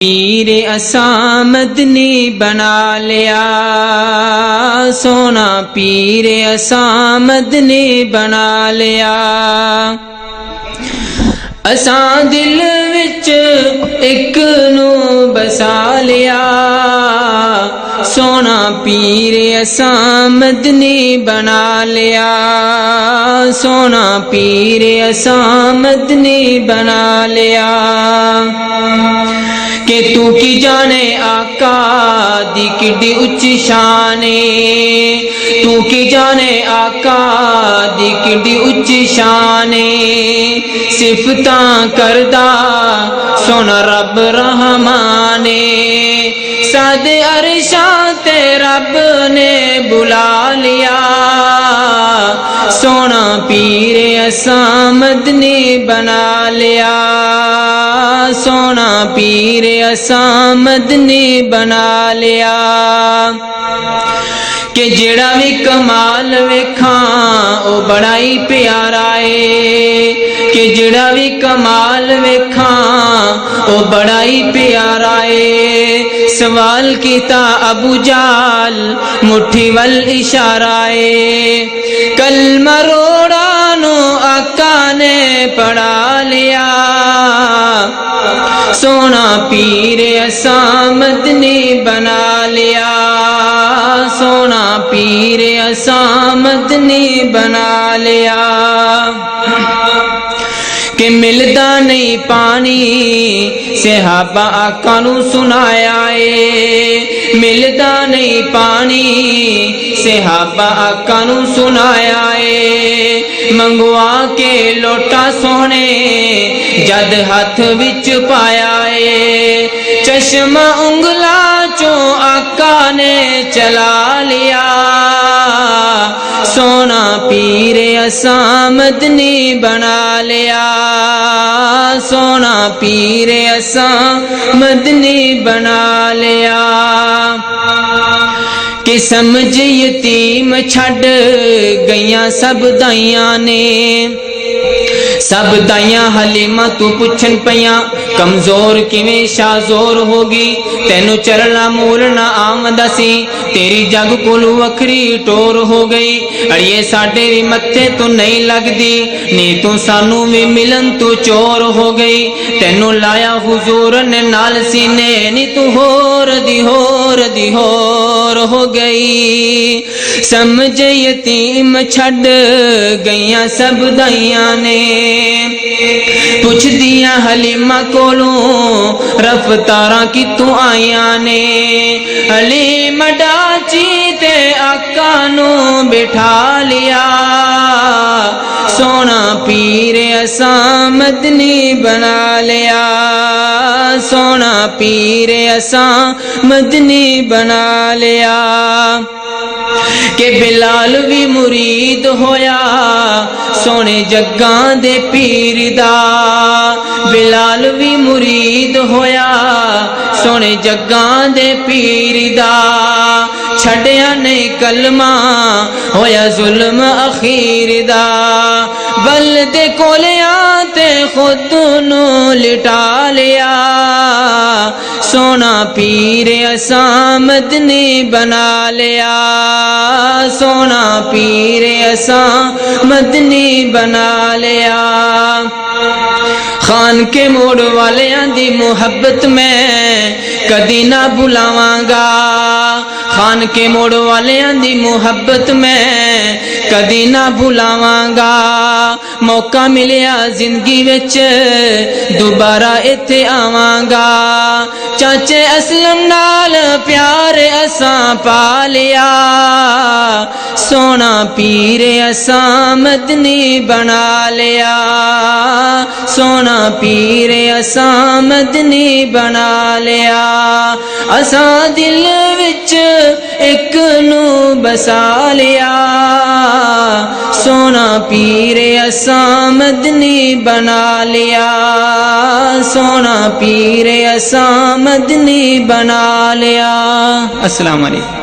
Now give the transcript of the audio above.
پیر اساں مدنی بنا لیا، سونا پیر اساں مدنی بنا لیا۔ اساں دل وچ ایک نو بسا لیا، سونا پیر اساں مدنی بنا لیا، سونا پیر اساں مدنی بنا لیا۔ کہ تو کی جانے آقا دی کڈی اچھی شان ہے، تو کی جانے آقا دی کڈی اچھی شان ہے، صفتاں کردا سونا رب رحمان ہے، سادے عرشاں تے رب نے بلا لیا، سونا پیر اساں مدنی بنا لیا، سونا پیر اساں مدنی بنا لیا۔ کہ جڑا بھی کمال ویکھاں او بڑا ہی پیارا ہے، کہ جڑا بھی کمال ویکھاں او بڑا ہی پیارا ہے، سوال کیتا ابو جہل مٹھی ول اشارہ ہے، کلمہ روڑا نو آقا نے پڑھا لیا، سونا پیر اساں مدنی بنا لیا، سونا پیر اساں مدنی بنا لیا۔ کہ ملدا نہیں پانی صحابہ آقا نو سنایا ہے، ملدا نہیں پانی صحابہ آقا نو سنایا ہے، منگوا کے لوٹا سونے جد ہاتھ وچ پایا ہے، چشمہ انگلا چوں آقا نے چلا لیا، سونا پیر اساں مدنی بنا لیا، سونا پیر اساں مدنی بنا لیا۔ کہ سمجھ یتیم چھڈ گئیاں سب دائیاں نے، سب دائیاں حلیمہ تو پوچھن پیاں کمزور کیویں شازور ہوگی، تینو چلنا مولنا آمدہ سی، تیری جگ کولو وکھری ٹور ہو گئی، اڑیے ساڈے بھی متھے تو نہیں لگ دی، نی تو سانو بھی ملن تو چور ہو گئی، تینو لایا حضور نے نال سینے، نی تو ہور دی ہور ہو گئی، سمجھ یتیم چھڈ گئیاں سب دائیاں نے، پوچھ دیاں حلیمہ کولوں رفتاراں کتوں آئیاں نے، حلیمہ ڈاچی تے آقا نو بٹھا لیا، سونا پیر اساں مدنی بنا لیا، سونا پیر اساں مدنی بنا لیا۔ کہ بلال بھی مرید ہویا سونے جگاں دے پیر دا، بلال بھی مرید ہویا سونے جگاں دے پیر دا، چھڑیا نہیں کلمہ ہویا ظلم اخیر دا، بلدے کولیاں تے خود نو لٹا لیا، سونا پیر اساں مدنی بنا لیا، سونا پیر اساں مدنی بنا لیا۔ خان کے موڑ والیاں دی محبت میں کدی نہ بھلاواں گا، خان کے موڑ والیاں دی محبت میں کدی نہ بھلاواں گا، موقع ملیا زندگی وچ دوبارہ ایتھے آواں گا، چاچے اسلم نال پیار اساں پا لیا، سونا پیر اساں مدنی بنا لیا، سونا پیر اساں مدنی بنا لیا، اساں دل وچ ایک نو بسا لیا، سونا پیر اساں مدنی بنا لیا، سونا پیر اساں مدنی بنا لیا۔ السلام علیکم۔